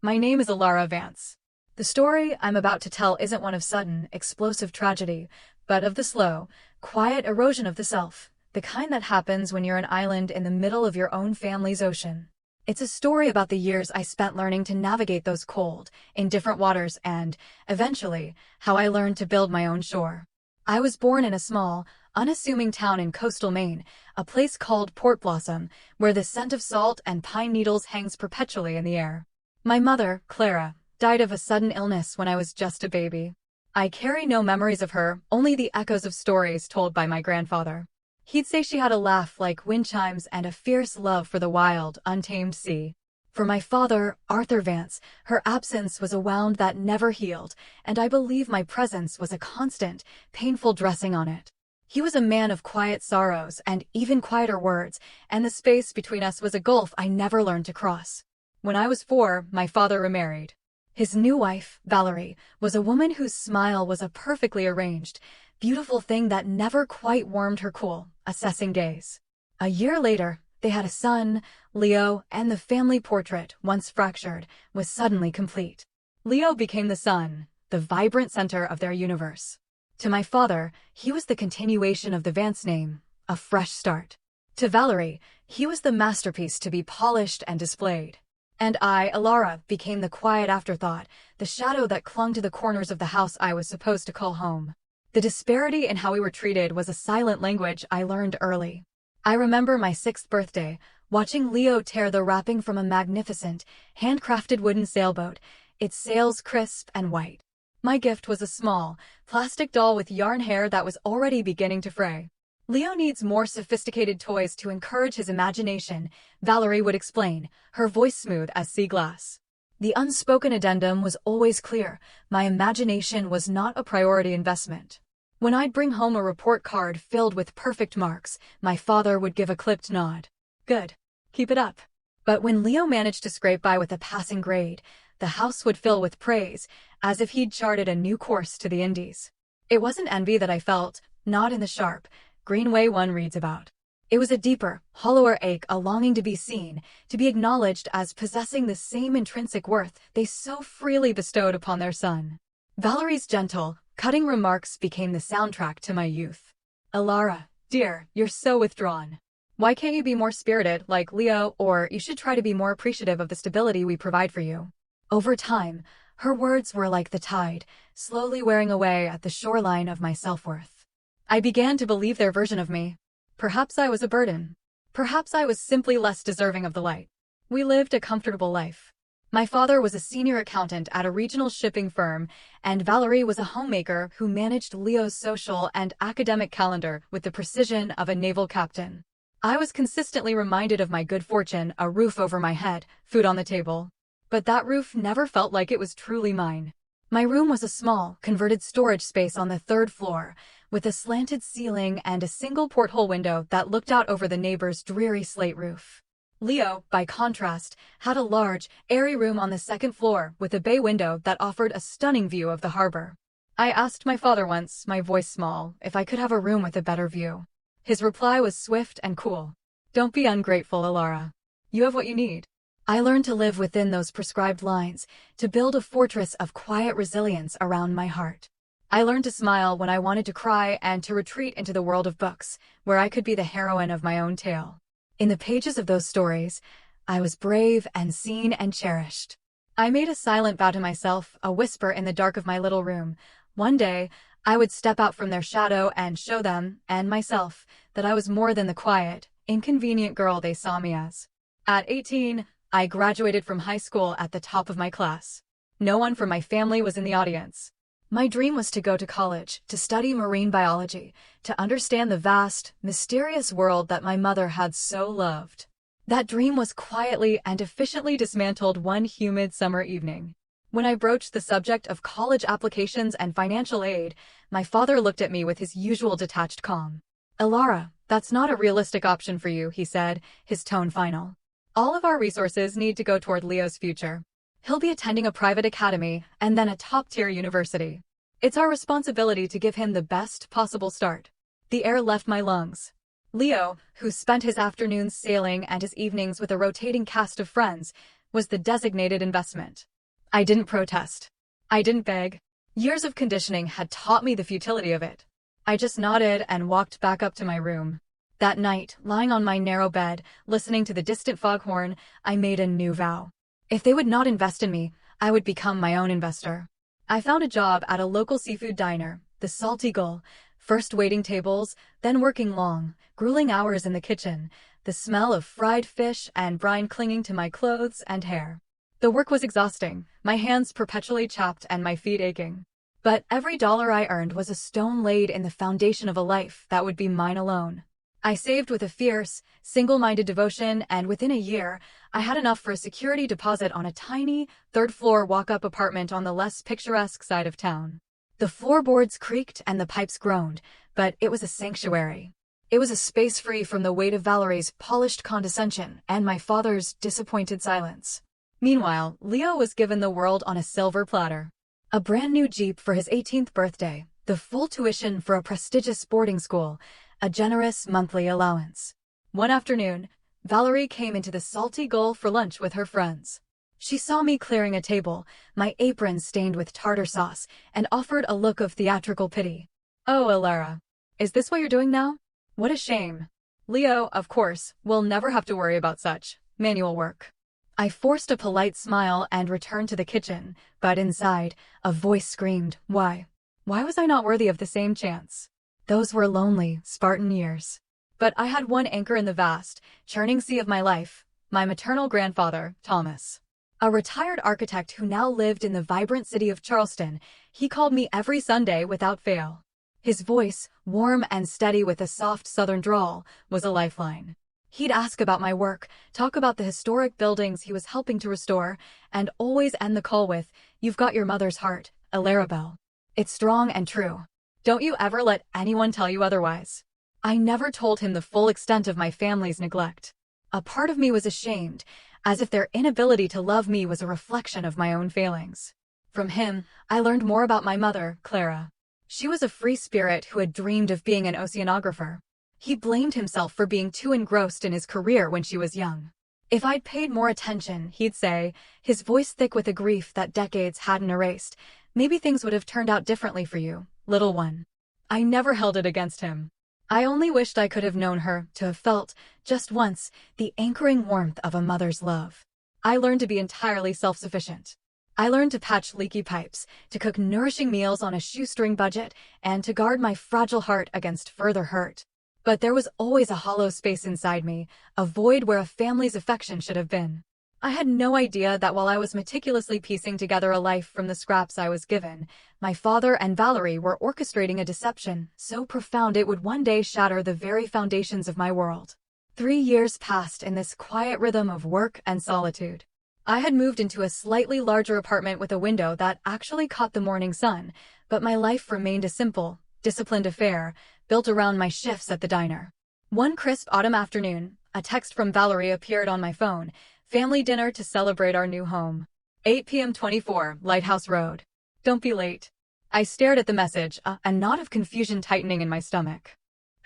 My name is Alara Vance. The story I'm about to tell isn't one of sudden, explosive tragedy, but of the slow, quiet erosion of the self, the kind that happens when you're an island in the middle of your own family's ocean. It's a story about the years I spent learning to navigate those cold, indifferent waters and, eventually, how I learned to build my own shore. I was born in a small, unassuming town in coastal Maine, a place called Port Blossom, where the scent of salt and pine needles hangs perpetually in the air. My mother, Clara, died of a sudden illness when I was just a baby. I carry no memories of her, only the echoes of stories told by my grandfather. He'd say she had a laugh like wind chimes and a fierce love for the wild, untamed sea. For my father, Arthur Vance, her absence was a wound that never healed, and I believe my presence was a constant, painful dressing on it. He was a man of quiet sorrows and even quieter words, and the space between us was a gulf I never learned to cross. When I was 4, my father remarried. His new wife, Valerie, was a woman whose smile was a perfectly arranged, beautiful thing that never quite warmed her cool, assessing gaze. A year later, they had a son, Leo, and the family portrait, once fractured, was suddenly complete. Leo became the sun, the vibrant center of their universe. To my father, he was the continuation of the Vance name, a fresh start. To Valerie, he was the masterpiece to be polished and displayed. And I, Alara, became the quiet afterthought, the shadow that clung to the corners of the house I was supposed to call home. The disparity in how we were treated was a silent language I learned early. I remember my 6th birthday, watching Leo tear the wrapping from a magnificent, handcrafted wooden sailboat, its sails crisp and white. My gift was a small, plastic doll with yarn hair that was already beginning to fray. Leo needs more sophisticated toys to encourage his imagination, Valerie would explain, her voice smooth as sea glass. The unspoken addendum was always clear: my imagination was not a priority investment. When I'd bring home a report card filled with perfect marks, my father would give a clipped nod. Good. Keep it up. But when Leo managed to scrape by with a passing grade, the house would fill with praise, as if he'd charted a new course to the Indies. It wasn't envy that I felt, not in the sharp, green way one reads about. It was a deeper, hollower ache, a longing to be seen, to be acknowledged as possessing the same intrinsic worth they so freely bestowed upon their son. Valerie's gentle, cutting remarks became the soundtrack to my youth. Alara, dear, you're so withdrawn. Why can't you be more spirited, like Leo, or you should try to be more appreciative of the stability we provide for you? Over time, her words were like the tide, slowly wearing away at the shoreline of my self-worth. I began to believe their version of me. Perhaps I was a burden. Perhaps I was simply less deserving of the light. We lived a comfortable life. My father was a senior accountant at a regional shipping firm, and Valerie was a homemaker who managed Leo's social and academic calendar with the precision of a naval captain. I was consistently reminded of my good fortune: a roof over my head, food on the table. But that roof never felt like it was truly mine. My room was a small, converted storage space on the 3rd floor, with a slanted ceiling and a single porthole window that looked out over the neighbor's dreary slate roof. Leo, by contrast, had a large, airy room on the 2nd floor with a bay window that offered a stunning view of the harbor. I asked my father once, my voice small, if I could have a room with a better view. His reply was swift and cool. Don't be ungrateful, Alara. You have what you need. I learned to live within those prescribed lines, to build a fortress of quiet resilience around my heart. I learned to smile when I wanted to cry and to retreat into the world of books, where I could be the heroine of my own tale. In the pages of those stories, I was brave and seen and cherished. I made a silent vow to myself, a whisper in the dark of my little room. One day, I would step out from their shadow and show them, and myself, that I was more than the quiet, inconvenient girl they saw me as. At 18, I graduated from high school at the top of my class. No one from my family was in the audience. My dream was to go to college, to study marine biology, to understand the vast, mysterious world that my mother had so loved. That dream was quietly and efficiently dismantled one humid summer evening. When I broached the subject of college applications and financial aid, my father looked at me with his usual detached calm. Alara, that's not a realistic option for you, he said, his tone final. All of our resources need to go toward Leo's future. He'll be attending a private academy and then a top-tier university. It's our responsibility to give him the best possible start. The air left my lungs. Leo, who spent his afternoons sailing and his evenings with a rotating cast of friends, was the designated investment. I didn't protest. I didn't beg. Years of conditioning had taught me the futility of it. I just nodded and walked back up to my room. That night, lying on my narrow bed, listening to the distant foghorn, I made a new vow. If they would not invest in me, I would become my own investor. I found a job at a local seafood diner, the Salty Gull, first waiting tables, then working long, grueling hours in the kitchen, the smell of fried fish and brine clinging to my clothes and hair. The work was exhausting, my hands perpetually chapped and my feet aching. But every dollar I earned was a stone laid in the foundation of a life that would be mine alone. I saved with a fierce, single-minded devotion, and within a year, I had enough for a security deposit on a tiny, third-floor walk-up apartment on the less picturesque side of town. The floorboards creaked and the pipes groaned, but it was a sanctuary. It was a space free from the weight of Valerie's polished condescension and my father's disappointed silence. Meanwhile, Leo was given the world on a silver platter. A brand new Jeep for his 18th birthday, the full tuition for a prestigious boarding school, a generous monthly allowance. One afternoon, Valerie came into the Salty Gull for lunch with her friends. She saw me clearing a table, my apron stained with tartar sauce, and offered a look of theatrical pity. "Oh, Alara, is this what you're doing now? What a shame. Leo, of course, will never have to worry about such manual work." I forced a polite smile and returned to the kitchen, but inside, a voice screamed, "Why? Why was I not worthy of the same chance?" Those were lonely, Spartan years. But I had one anchor in the vast, churning sea of my life, my maternal grandfather, Thomas. A retired architect who now lived in the vibrant city of Charleston, he called me every Sunday without fail. His voice, warm and steady with a soft southern drawl, was a lifeline. He'd ask about my work, talk about the historic buildings he was helping to restore, and always end the call with, "You've got your mother's heart, Alarabelle. It's strong and true. Don't you ever let anyone tell you otherwise." I never told him the full extent of my family's neglect. A part of me was ashamed, as if their inability to love me was a reflection of my own failings. From him, I learned more about my mother, Clara. She was a free spirit who had dreamed of being an oceanographer. He blamed himself for being too engrossed in his career when she was young. If I'd paid more attention, he'd say, his voice thick with a grief that decades hadn't erased, "Maybe things would have turned out differently for you, little one." I never held it against him. I only wished I could have known her, to have felt, just once, the anchoring warmth of a mother's love. I learned to be entirely self-sufficient. I learned to patch leaky pipes, to cook nourishing meals on a shoestring budget, and to guard my fragile heart against further hurt. But there was always a hollow space inside me, a void where a family's affection should have been. I had no idea that while I was meticulously piecing together a life from the scraps I was given, my father and Valerie were orchestrating a deception so profound it would one day shatter the very foundations of my world. 3 years passed in this quiet rhythm of work and solitude. I had moved into a slightly larger apartment with a window that actually caught the morning sun, but my life remained a simple, disciplined affair, built around my shifts at the diner. One crisp autumn afternoon, a text from Valerie appeared on my phone, "Family dinner to celebrate our new home. 8 p.m. 24, Lighthouse Road. Don't be late." I stared at the message, a knot of confusion tightening in my stomach.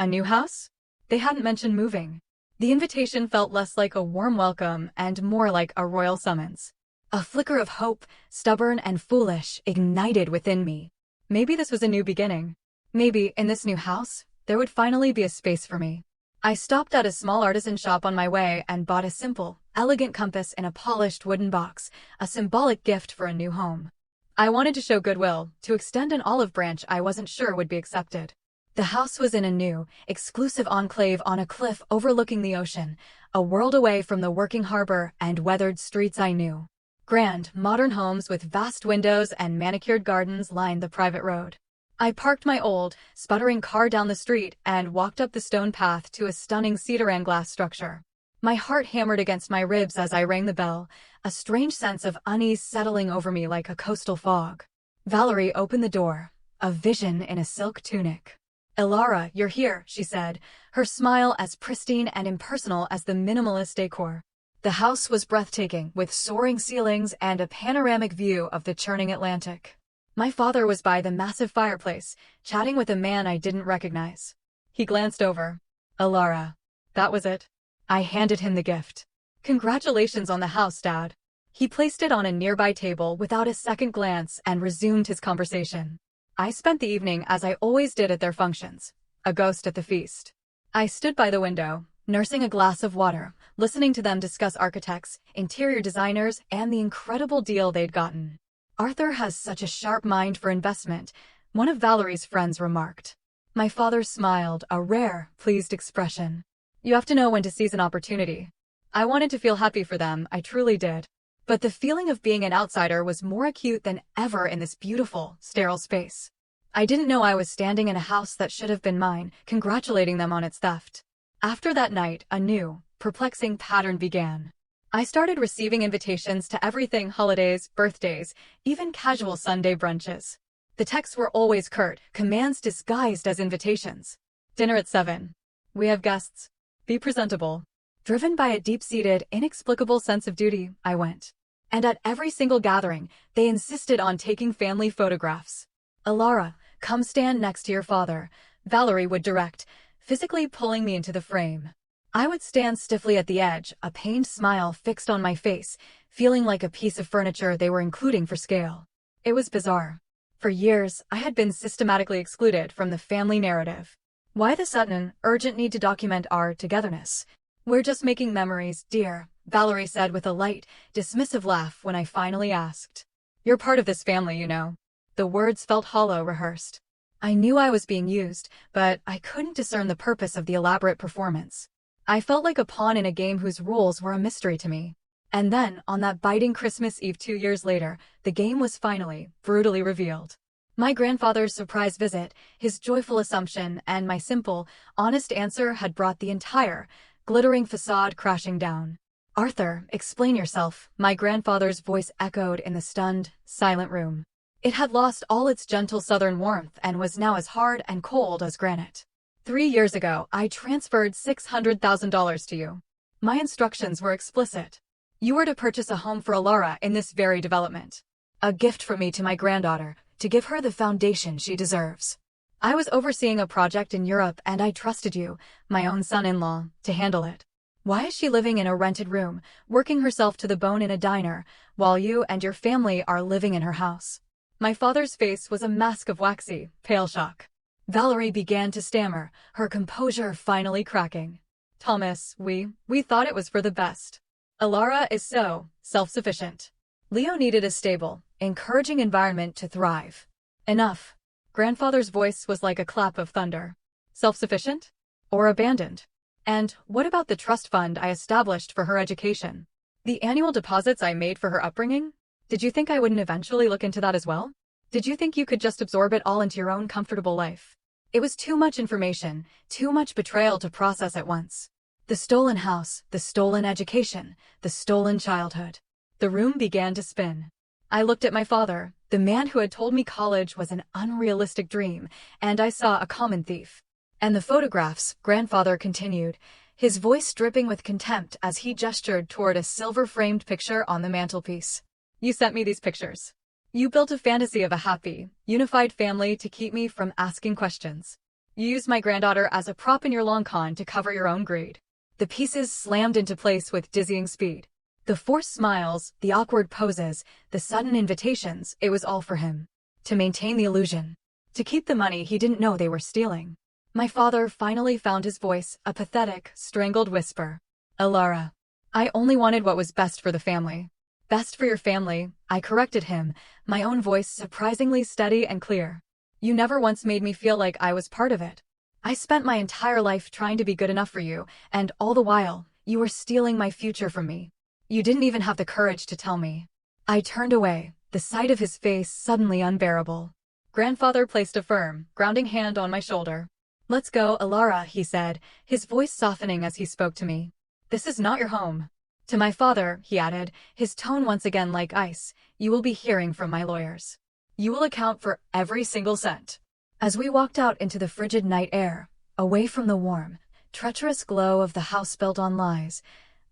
A new house? They hadn't mentioned moving. The invitation felt less like a warm welcome and more like a royal summons. A flicker of hope, stubborn and foolish, ignited within me. Maybe this was a new beginning. Maybe, in this new house, there would finally be a space for me. I stopped at a small artisan shop on my way and bought a simple, elegant compass in a polished wooden box, a symbolic gift for a new home. I wanted to show goodwill, to extend an olive branch I wasn't sure would be accepted. The house was in a new, exclusive enclave on a cliff overlooking the ocean, a world away from the working harbor and weathered streets I knew. Grand, modern homes with vast windows and manicured gardens lined the private road. I parked my old, sputtering car down the street and walked up the stone path to a stunning cedar and glass structure. My heart hammered against my ribs as I rang the bell, a strange sense of unease settling over me like a coastal fog. Valerie opened the door, a vision in a silk tunic. "Alara, you're here," she said, her smile as pristine and impersonal as the minimalist decor. The house was breathtaking, with soaring ceilings and a panoramic view of the churning Atlantic. My father was by the massive fireplace, chatting with a man I didn't recognize. He glanced over. "Alara." That was it. I handed him the gift. "Congratulations on the house, Dad." He placed it on a nearby table without a second glance and resumed his conversation. I spent the evening as I always did at their functions, a ghost at the feast. I stood by the window, nursing a glass of water, listening to them discuss architects, interior designers, and the incredible deal they'd gotten. Arthur has such a sharp mind for investment, one of Valerie's friends remarked. My father smiled, a rare, pleased expression. You have to know when to seize an opportunity. I wanted to feel happy for them, I truly did. But the feeling of being an outsider was more acute than ever in this beautiful, sterile space. I didn't know I was standing in a house that should have been mine, congratulating them on its theft. After that night, a new, perplexing pattern began. I started receiving invitations to everything: holidays, birthdays, even casual Sunday brunches. The texts were always curt, commands disguised as invitations. Dinner at 7. We have guests. Be presentable. Driven by a deep-seated, inexplicable sense of duty, I went. And at every single gathering, they insisted on taking family photographs. Alara, come stand next to your father, Valerie would direct, physically pulling me into the frame. I would stand stiffly at the edge, a pained smile fixed on my face, feeling like a piece of furniture they were including for scale. It was bizarre. For years, I had been systematically excluded from the family narrative. Why the sudden, urgent need to document our togetherness? We're just making memories, dear, Valerie said with a light, dismissive laugh when I finally asked. You're part of this family, you know. The words felt hollow, rehearsed. I knew I was being used, but I couldn't discern the purpose of the elaborate performance. I felt like a pawn in a game whose rules were a mystery to me. And then, on that biting Christmas Eve 2 years later, the game was finally, brutally revealed. My grandfather's surprise visit, his joyful assumption, and my simple, honest answer had brought the entire, glittering facade crashing down. Arthur, explain yourself, my grandfather's voice echoed in the stunned, silent room. It had lost all its gentle southern warmth and was now as hard and cold as granite. 3 years ago, I transferred $600,000 to you. My instructions were explicit. You were to purchase a home for Alara in this very development. A gift from me to my granddaughter, to give her the foundation she deserves. I was overseeing a project in Europe and I trusted you, my own son-in-law, to handle it. Why is she living in a rented room, working herself to the bone in a diner, while you and your family are living in her house? My father's face was a mask of waxy, pale shock. Valerie began to stammer, her composure finally cracking. Thomas, we thought it was for the best. Alara is so self-sufficient. Leo needed a stable, encouraging environment to thrive. Enough. Grandfather's voice was like a clap of thunder. Self-sufficient? Or abandoned? And what about the trust fund I established for her education? The annual deposits I made for her upbringing? Did you think I wouldn't eventually look into that as well? Did you think you could just absorb it all into your own comfortable life? It was too much information, too much betrayal to process at once. The stolen house, the stolen education, the stolen childhood. The room began to spin. I looked at my father, the man who had told me college was an unrealistic dream, and I saw a common thief. And the photographs, grandfather continued, his voice dripping with contempt as he gestured toward a silver-framed picture on the mantelpiece. You sent me these pictures. You built a fantasy of a happy, unified family to keep me from asking questions. You used my granddaughter as a prop in your long con to cover your own greed. The pieces slammed into place with dizzying speed. The forced smiles, the awkward poses, the sudden invitations, it was all for him. To maintain the illusion. To keep the money he didn't know they were stealing. My father finally found his voice, a pathetic, strangled whisper. Alara. I only wanted what was best for the family. Best for your family, I corrected him, my own voice surprisingly steady and clear. You never once made me feel like I was part of it. I spent my entire life trying to be good enough for you, and all the while, you were stealing my future from me. You didn't even have the courage to tell me. I turned away, the sight of his face suddenly unbearable. Grandfather placed a firm, grounding hand on my shoulder. Let's go, Alara, he said, his voice softening as he spoke to me. This is not your home. To my father, he added, his tone once again like ice, you will be hearing from my lawyers. You will account for every single cent. As we walked out into the frigid night air, away from the warm, treacherous glow of the house built on lies,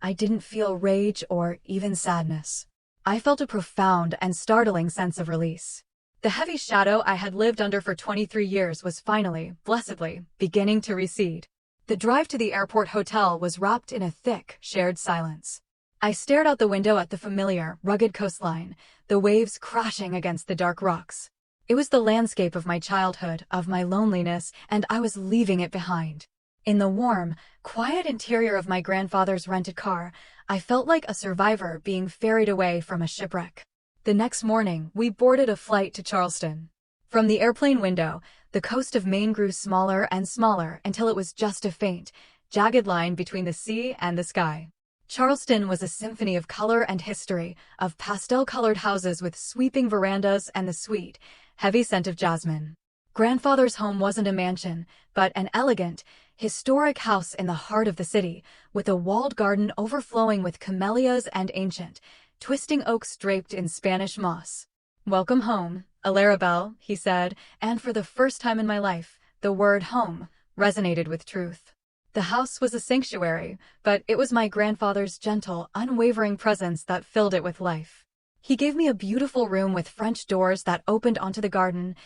I didn't feel rage or even sadness. I felt a profound and startling sense of release. The heavy shadow I had lived under for 23 years was finally, blessedly, beginning to recede. The drive to the airport hotel was wrapped in a thick, shared silence. I stared out the window at the familiar, rugged coastline, the waves crashing against the dark rocks. It was the landscape of my childhood, of my loneliness, and I was leaving it behind. In the warm, quiet interior of my grandfather's rented car, I felt like a survivor being ferried away from a shipwreck. The next morning, we boarded a flight to Charleston. From the airplane window, the coast of Maine grew smaller and smaller until it was just a faint, jagged line between the sea and the sky. Charleston was a symphony of color and history, of pastel-colored houses with sweeping verandas and the sweet, heavy scent of jasmine. Grandfather's home wasn't a mansion, but an elegant, historic house in the heart of the city, with a walled garden overflowing with camellias and ancient, twisting oaks draped in Spanish moss. "Welcome home, Alarabelle," he said, and for the first time in my life, the word home resonated with truth. The house was a sanctuary, but it was my grandfather's gentle, unwavering presence that filled it with life. He gave me a beautiful room with French doors that opened onto the garden,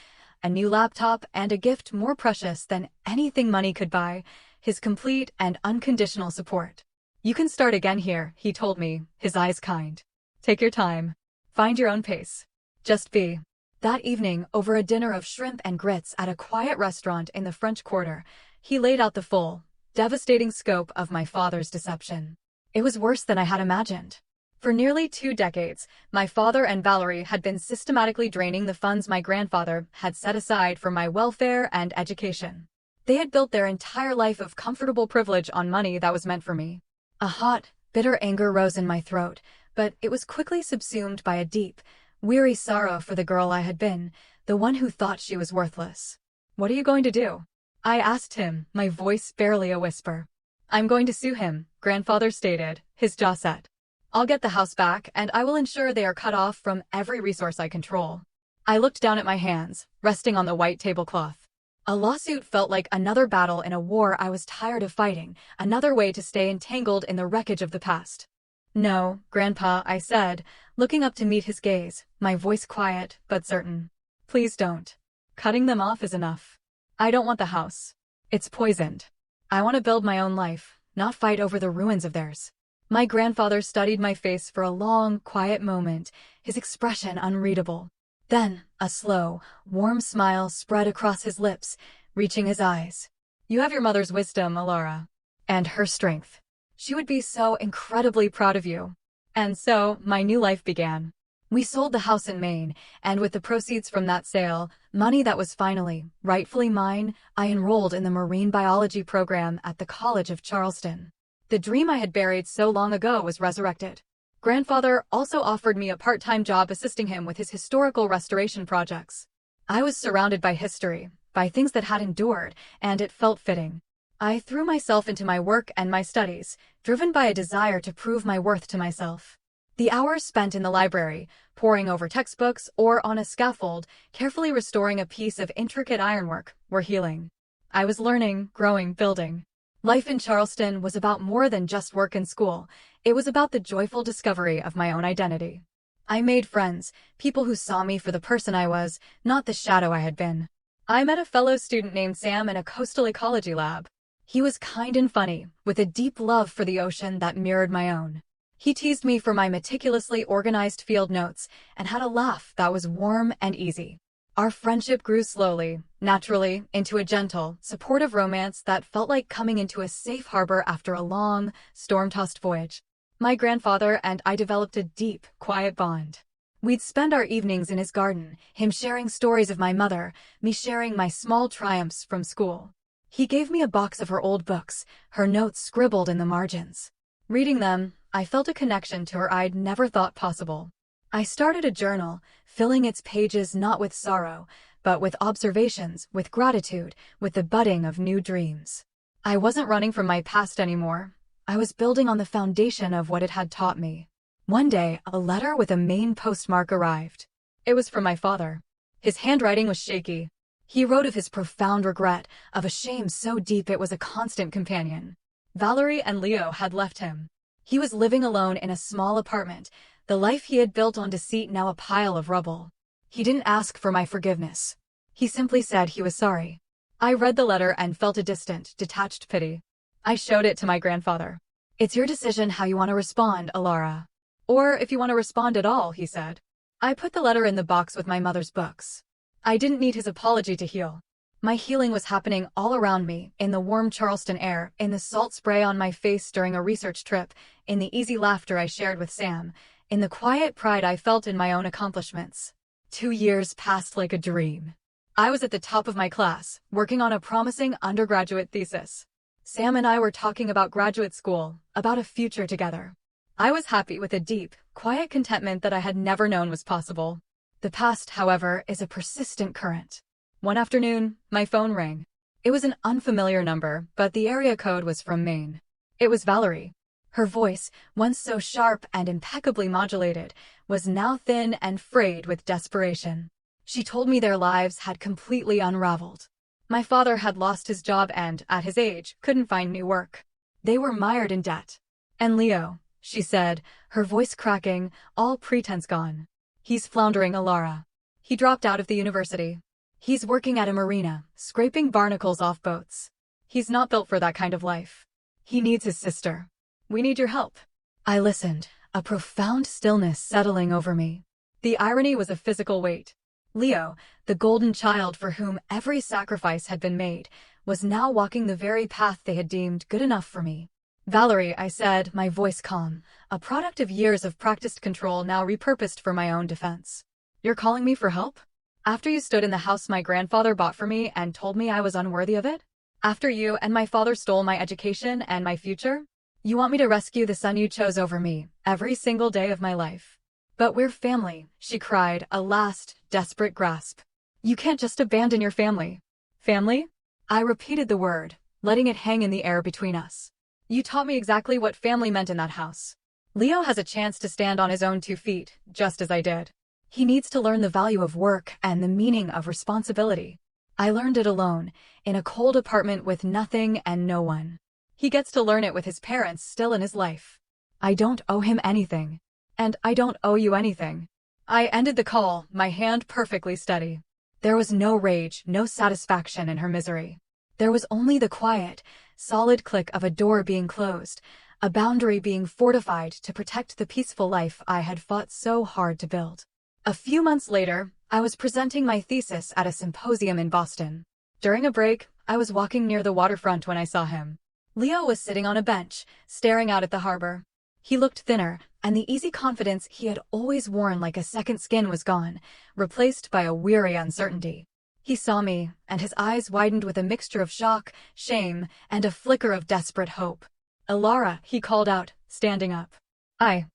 a new laptop, and a gift more precious than anything money could buy, his complete and unconditional support. "You can start again here," he told me, his eyes kind. "Take your time. Find your own pace. Just be." That evening, over a dinner of shrimp and grits at a quiet restaurant in the French Quarter, he laid out the full, devastating scope of my father's deception. It was worse than I had imagined. For nearly 2 decades, my father and Valerie had been systematically draining the funds my grandfather had set aside for my welfare and education. They had built their entire life of comfortable privilege on money that was meant for me. A hot, bitter anger rose in my throat, but it was quickly subsumed by a deep, weary sorrow for the girl I had been, the one who thought she was worthless. "What are you going to do?" I asked him, my voice barely a whisper. "I'm going to sue him," grandfather stated, his jaw set. "I'll get the house back, and I will ensure they are cut off from every resource I control." I looked down at my hands, resting on the white tablecloth. A lawsuit felt like another battle in a war I was tired of fighting, another way to stay entangled in the wreckage of the past. "No, Grandpa," I said, looking up to meet his gaze, my voice quiet but certain. "Please don't. Cutting them off is enough. I don't want the house. It's poisoned. I want to build my own life, not fight over the ruins of theirs." My grandfather studied my face for a long, quiet moment, his expression unreadable. Then, a slow, warm smile spread across his lips, reaching his eyes. "You have your mother's wisdom, Alara. And her strength. She would be so incredibly proud of you." And so, my new life began. We sold the house in Maine, and with the proceeds from that sale, money that was finally, rightfully mine, I enrolled in the marine biology program at the College of Charleston. The dream I had buried so long ago was resurrected. Grandfather also offered me a part-time job assisting him with his historical restoration projects. I was surrounded by history, by things that had endured, and it felt fitting. I threw myself into my work and my studies, driven by a desire to prove my worth to myself. The hours spent in the library, poring over textbooks or on a scaffold, carefully restoring a piece of intricate ironwork, were healing. I was learning, growing, building. Life in Charleston was about more than just work and school. It was about the joyful discovery of my own identity. I made friends, people who saw me for the person I was, not the shadow I had been. I met a fellow student named Sam in a coastal ecology lab. He was kind and funny, with a deep love for the ocean that mirrored my own. He teased me for my meticulously organized field notes and had a laugh that was warm and easy. Our friendship grew slowly, naturally, into a gentle, supportive romance that felt like coming into a safe harbor after a long, storm-tossed voyage. My grandfather and I developed a deep, quiet bond. We'd spend our evenings in his garden, him sharing stories of my mother, me sharing my small triumphs from school. He gave me a box of her old books, her notes scribbled in the margins. Reading them, I felt a connection to her I'd never thought possible. I started a journal, filling its pages not with sorrow, but with observations, with gratitude, with the budding of new dreams. I wasn't running from my past anymore. I was building on the foundation of what it had taught me. One day, a letter with a Maine postmark arrived. It was from my father. His handwriting was shaky. He wrote of his profound regret, of a shame so deep it was a constant companion. Valerie and Leo had left him. He was living alone in a small apartment, the life he had built on deceit now a pile of rubble. He didn't ask for my forgiveness. He simply said he was sorry. I read the letter and felt a distant, detached pity. I showed it to my grandfather. It's your decision how you want to respond, Alara. Or if you want to respond at all, he said. I put the letter in the box with my mother's books. I didn't need his apology to heal. My healing was happening all around me, in the warm Charleston air, in the salt spray on my face during a research trip, in the easy laughter I shared with Sam, in the quiet pride I felt in my own accomplishments. 2 years passed like a dream. I was at the top of my class, working on a promising undergraduate thesis. Sam and I were talking about graduate school, about a future together. I was happy with a deep, quiet contentment that I had never known was possible. The past, however, is a persistent current. One afternoon, my phone rang. It was an unfamiliar number, but the area code was from Maine. It was Valerie. Her voice, once so sharp and impeccably modulated, was now thin and frayed with desperation. She told me their lives had completely unraveled. My father had lost his job and, at his age, couldn't find new work. They were mired in debt. And Leo, she said, her voice cracking, all pretense gone. He's floundering, Alara. He dropped out of the university. He's working at a marina, scraping barnacles off boats. He's not built for that kind of life. He needs his sister. We need your help. I listened, a profound stillness settling over me. The irony was a physical weight. Leo, the golden child for whom every sacrifice had been made, was now walking the very path they had deemed good enough for me. Valerie, I said, my voice calm, a product of years of practiced control now repurposed for my own defense. You're calling me for help? After you stood in the house my grandfather bought for me and told me I was unworthy of it? After you and my father stole my education and my future? You want me to rescue the son you chose over me, every single day of my life. But we're family, she cried, a last, desperate grasp. You can't just abandon your family. Family? I repeated the word, letting it hang in the air between us. You taught me exactly what family meant in that house. Leo has a chance to stand on his own 2 feet, just as I did. He needs to learn the value of work and the meaning of responsibility. I learned it alone, in a cold apartment with nothing and no one. He gets to learn it with his parents still in his life. I don't owe him anything. And I don't owe you anything. I ended the call, my hand perfectly steady. There was no rage, no satisfaction in her misery. There was only the quiet, solid click of a door being closed, a boundary being fortified to protect the peaceful life I had fought so hard to build. A few months later, I was presenting my thesis at a symposium in Boston. During a break, I was walking near the waterfront when I saw him. Leo was sitting on a bench, staring out at the harbor. He looked thinner, and the easy confidence he had always worn like a second skin was gone, replaced by a weary uncertainty. He saw me, and his eyes widened with a mixture of shock, shame, and a flicker of desperate hope. Alara, he called out, standing up. I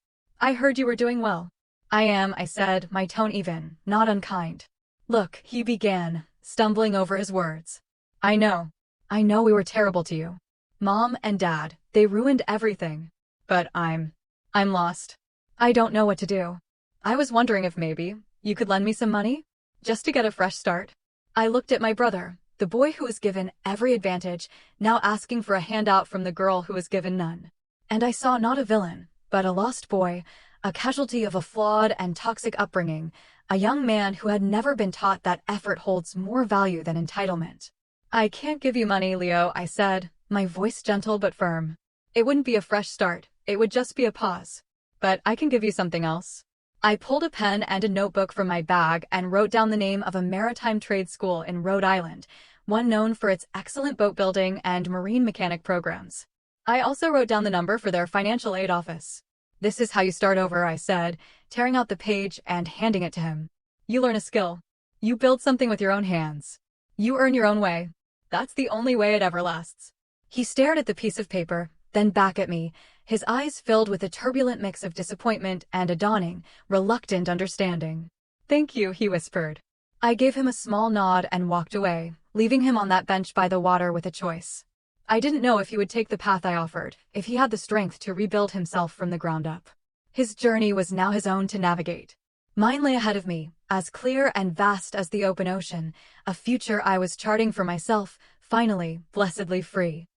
heard you were doing well. I am, I said, my tone even, not unkind. Look, he began, stumbling over his words. I know we were terrible to you. Mom and Dad, they ruined everything. But I'm lost. I don't know what to do. I was wondering if maybe you could lend me some money? Just to get a fresh start. I looked at my brother, the boy who was given every advantage, now asking for a handout from the girl who was given none. And I saw not a villain, but a lost boy, a casualty of a flawed and toxic upbringing, a young man who had never been taught that effort holds more value than entitlement. I can't give you money, Leo, I said, my voice gentle but firm. It wouldn't be a fresh start, it would just be a pause. But I can give you something else. I pulled a pen and a notebook from my bag and wrote down the name of a maritime trade school in Rhode Island, one known for its excellent boat building and marine mechanic programs. I also wrote down the number for their financial aid office. This is how you start over, I said, tearing out the page and handing it to him. You learn a skill. You build something with your own hands. You earn your own way. That's the only way it ever lasts. He stared at the piece of paper, then back at me, his eyes filled with a turbulent mix of disappointment and a dawning, reluctant understanding. Thank you, he whispered. I gave him a small nod and walked away, leaving him on that bench by the water with a choice. I didn't know if he would take the path I offered, if he had the strength to rebuild himself from the ground up. His journey was now his own to navigate. Mine lay ahead of me, as clear and vast as the open ocean, a future I was charting for myself, finally, blessedly free.